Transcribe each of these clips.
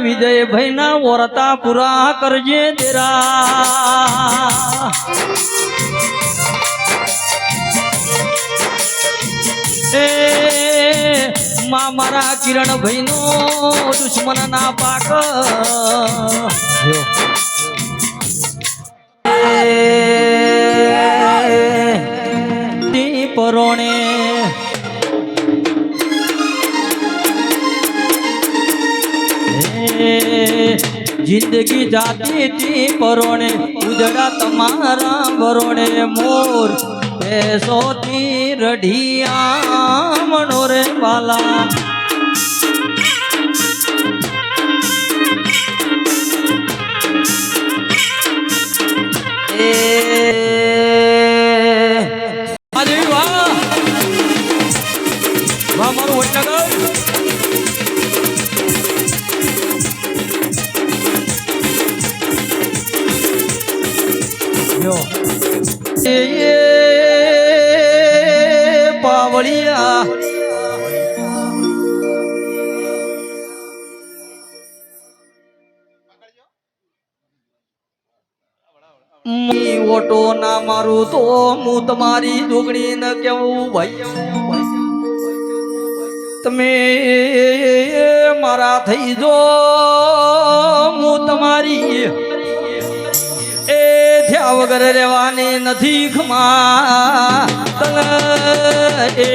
વિજયભાઈ ના વરતા પૂરા કરજે તેરા એ મારા કિરણભાઈ નો દુશ્મન ના પાક પરોણે જિંદગી જાતી તી પરોણે ઉજડા તમારા ભરોણે મોર પેસોથી રઢિયા મનોરે વાલા મારું વડનગર પાવળિયા ઓટો ના મારું તો હું તમારી જોગણી ન કેવું ભાઈ તમે મારા થઈ જો હું તમારી એ થયા વગર રહેવાની નથી ખમા એ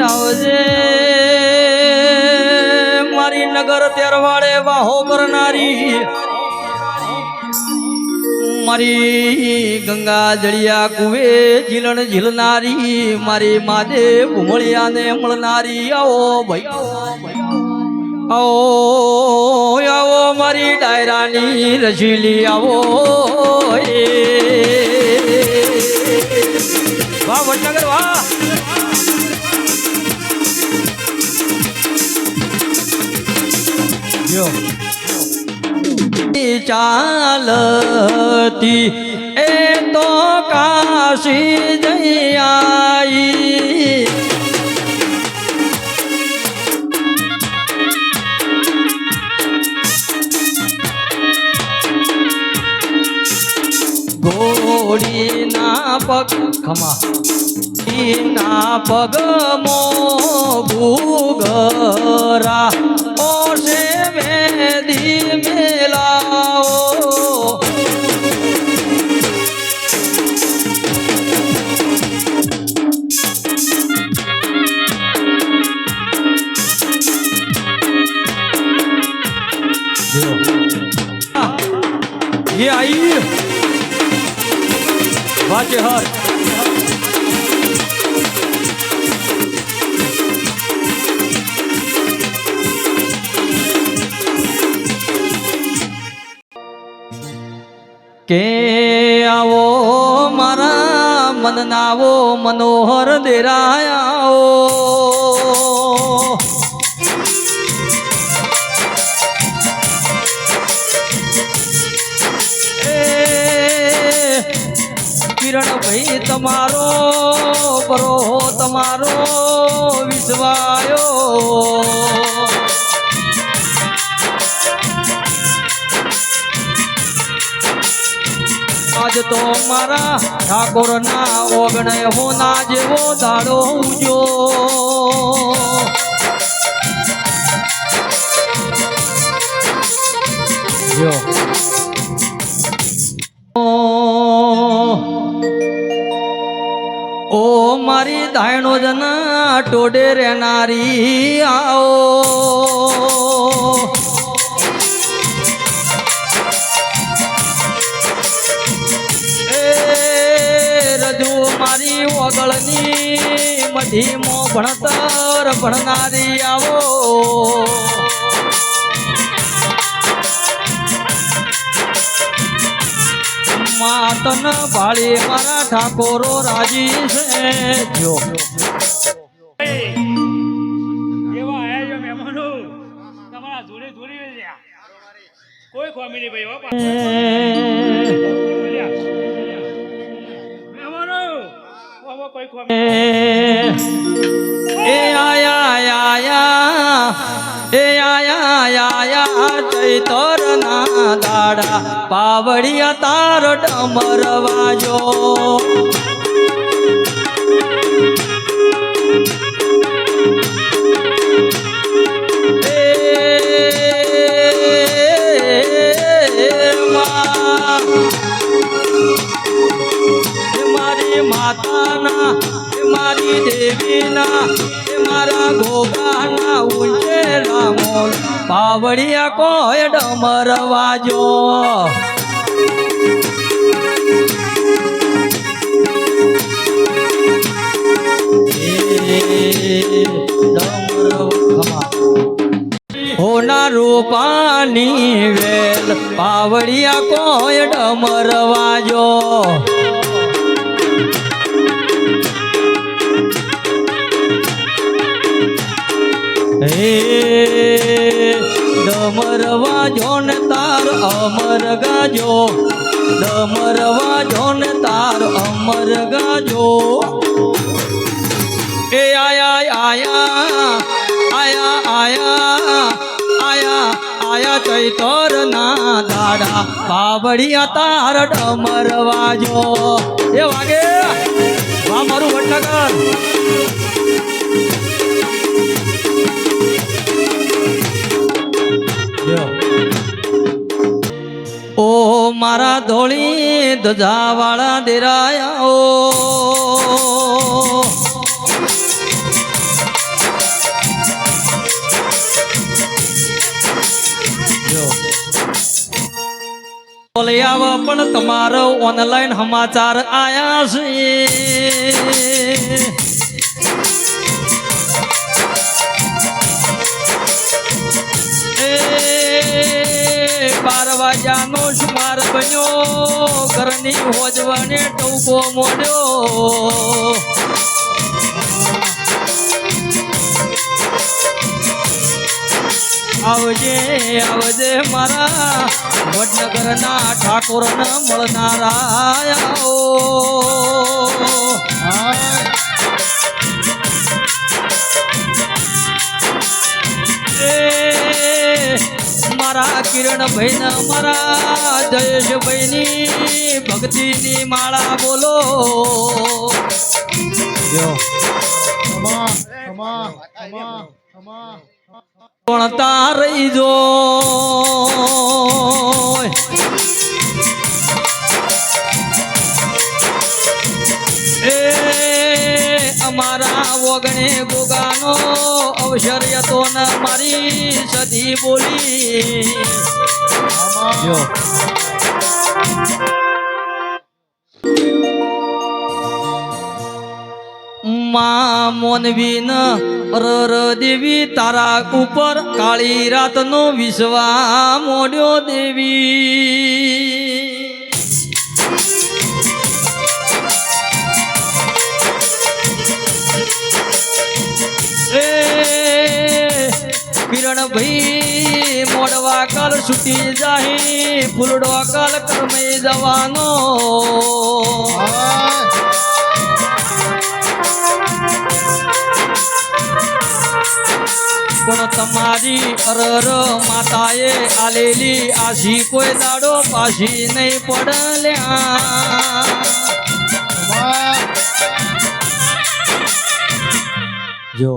આવજે મારી નગર તેરવાડે વાહો કરનારી મારી ગંગા જળિયા કુવે ઝીલણ ઝીલનારી મારી માદે ભૂમળિયાને મળનારી આવો ભાઈ આવો આવો મારી ડાયરાની રસીલી આવો એ વાહ વડનગર વાહ ચાલતી એ તો કાશી જઈ આઈ ઘોડી ના પગ ખમા ના પગ મો ભૂગરા ઓશે વેદી મેલાઓ ये आई वाचे हर के आवो मारा मन नावो मनोहर देरायाओ किरण भाई तमारो बरो तमारो विश्वायो आज तो मारा ठाकुर ना ओगण हो ना जेवो दाड़ो उजो ओ मारी धायणो जना टोडे रहनारी आओ मारी ओगळनी मधी मो भणतर भणनारी आवो मातन भाड़ी मारा ठाकोरो राजी से जो મિની ભાઈ બાપા કોઈ ખોમી એ આયા ચૈતર ના દાડા પાવડિયા તાર ડમર વાજો મારી માતાના મારી દેવીના મારા ગોગાના ઉંચેલા મોલ પાવડિયા કોઈ ડમર વાજો હોના રૂપાની વેલ પાવડિયા કોઈ ડમર વાજો હે ડમરવા જોન તાર અમર ગાજો ડમરવા જોન તાર અમર ગાજો એ આયા ચૈતર ના દાડા પાવડિયા તાર ડમર વાજો એ વાગે વાહ મારું વડનગર ઓ મારા ધોળી ધજા વાળા દેરાયા ઓ બોલે આવ પણ તમારો ઓનલાઈન સમાચાર આયા છે 12 વાગ્યાનો સુમાર બન્યો ઘરની હોજવાને ટૌકો મોડ્યો આવજે આવજે મારા વડનગરના ઠાકોરના મળનારા મારા કિરણભાઈ ને મારા જયેશભાઈની ભક્તિની માળા બોલો પણ તારી જો એ અમારા વગણે ગોગાનો અવસર હતો ને મારી સદી બોલી માં મોનવી ન રર દેવી તારા ઉપર કાળી રાતનો વિશ્વા મોડ્યો દેવી એ કિરણ ભાઈ મોડવા કાલ છૂટી જાહી ફૂલડો કાલ કરમે જવાનો પણ તમારી અરર માતાએ આલેલી આશી કોઈ દાડો પાછી નહીં પડલ્યા જો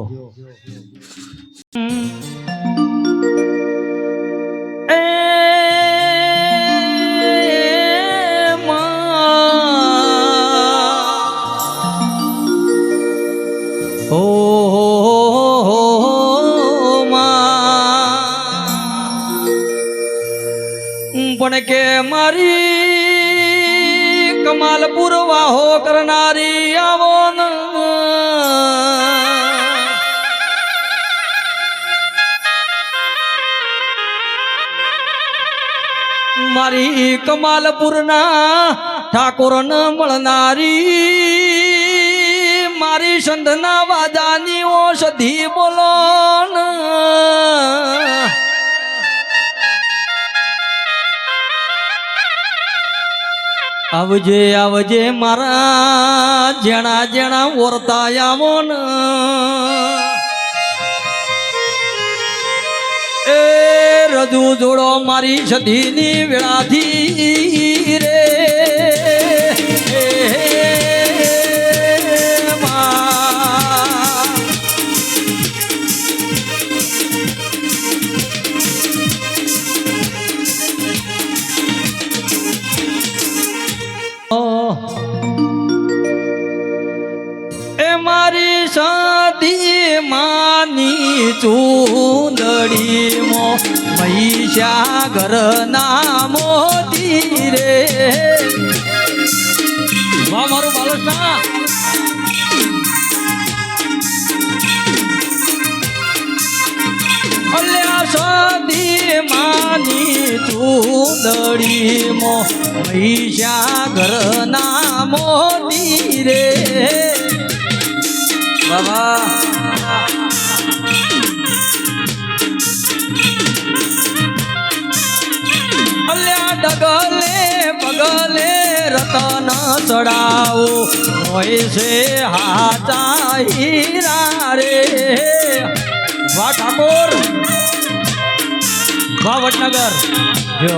પણ કે મારી કમાલપુર વાહો કરનારી આવો ન મારી કમાલપુરના ઠાકોર ન મળનારી મારી સંધના વાદાની ઔષધી બોલો ન આવજે આવજે મારા જેણા જેણા ઓરતા આવો ને એ રજુ જોડો મારી સદીની વેળાથી રે એ મારી સાદી માની ચૂંદડી મો મહિષાગર ના મોતી રે વાહ મારું બાલકના અલ્યા સાદી માની ચૂંદડી મો મહિષાગર ના મોતી રે બાબા અલ્યા ડગલે પગલે રતન ચડાવો હોય છે હાચા હીરા રે વાહ ઠાકોર વાહ વડનગર જો